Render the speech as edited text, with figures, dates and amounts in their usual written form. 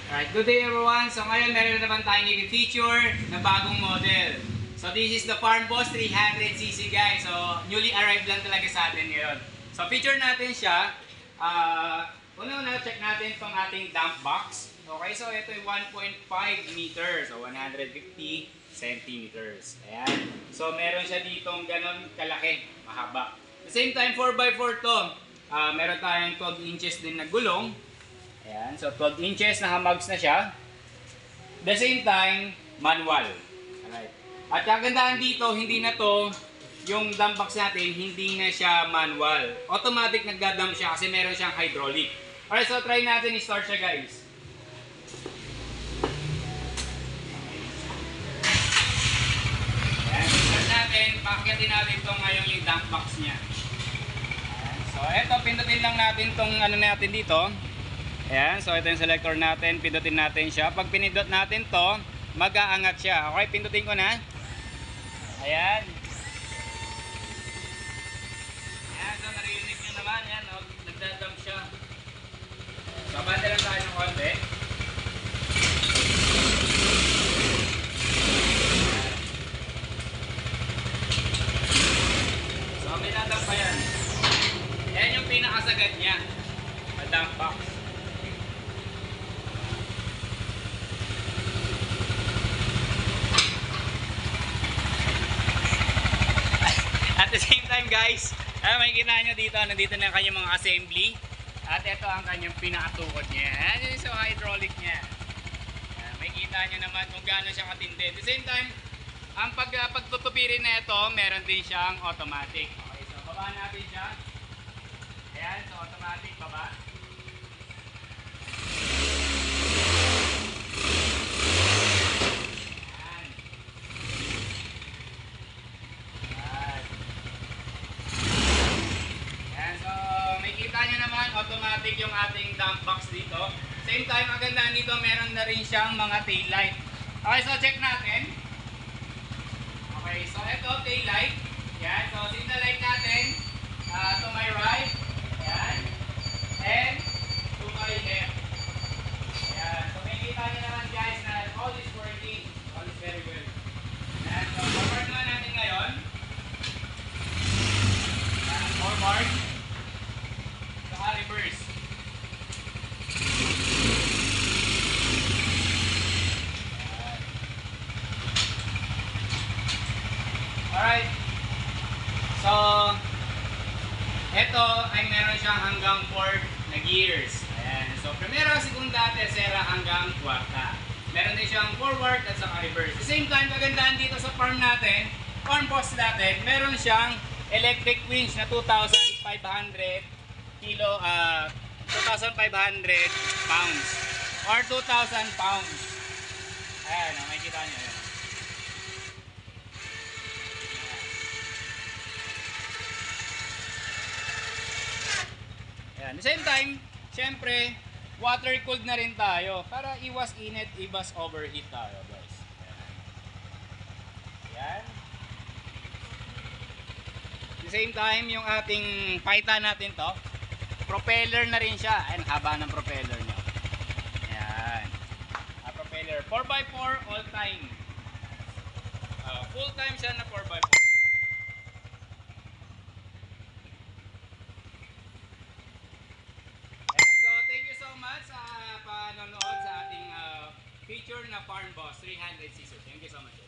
Alright, good day everyone. So ngayon meron na naman tayong i-feature na bagong model. So this is the Farm Boss 300cc guys. So newly arrived lang talaga sa atin ngayon. So feature natin siya. Una-una check natin itong ating dump box. Okay, so ito yung 1.5 meters. So 150 centimeters. Ayan. So meron siya ditong ganon kalaki, mahaba. At the same time 4x4 to. Meron tayong 12 inches din na gulong. Ayan, so 12 inches na hamags na siya. The same time, manual. Alright. At kagandahan dito, hindi na to, yung dump box natin, hindi na siya manual. Automatic nagdadump siya kasi meron siyang hydraulic. Alright, so try natin i-start siya guys. Ayan, start natin, pakyatin natin itong ngayon yung dump box niya. Ayan, so eto, pindutin lang natin itong ano natin dito. Ayan, so ito yung selector natin, pindutin natin siya. Pag pinindot natin to, mag-aangat siya. Okay, pindutin ko na. Ayan. Ayan, so naririnig nyo naman. Ayan, no? Nagdadump siya. So, banda lang tayo ng konti. So, may dadump pa yan. Ayan yung pinakasagad niya. Dump box. At the same time guys, makikita nyo dito, nandito na kanyang mga assembly. At ito ang kanyang pinakatukod niya. Ayan yung sa hydraulic niya. Makikita nyo naman kung gaano siya katindi. At the same time, ang pagtutupirin na ito, meron din siyang automatic. Okay, so baba natin siya. Ayan, so automatic baba. Automatic yung ating dump box dito. Same time, ang ganda nito, meron na rin siyang mga tail light. Okay, so check natin. Okay, so ito, tail light. Yan, so signal light natin to my right. Yan. And to my left. Yan, so makikita nyo naman guys na all is working. All is very good. Yan, so forward naman natin ngayon. Yan, forward. Reverse. Alright. So, ito ay meron siyang hanggang 4 na gears. Ayan. So, primera, segunda, tercera, hanggang kwarta. Meron din siyang forward at saka reverse. At the same time, kagandahan dito sa farm natin, farm boss natin, meron siyang electric winch na 2,500 kilo, 2,500 pounds or 2,000 pounds. Ayan, makikita nyo yan. Ayan, the same time, syempre, water cooled na rin tayo para iwas init, iwas overheat tayo guys. Ayan. The same time, yung ating paitan natin to, propeller na rin siya. Ayan, haba ng propeller niya. Ayan. Propeller. 4x4 all time. Full time siya na 4x4. Ayan, so thank you so much sa panonood sa ating feature na Farm Boss 300cc. Thank you so much.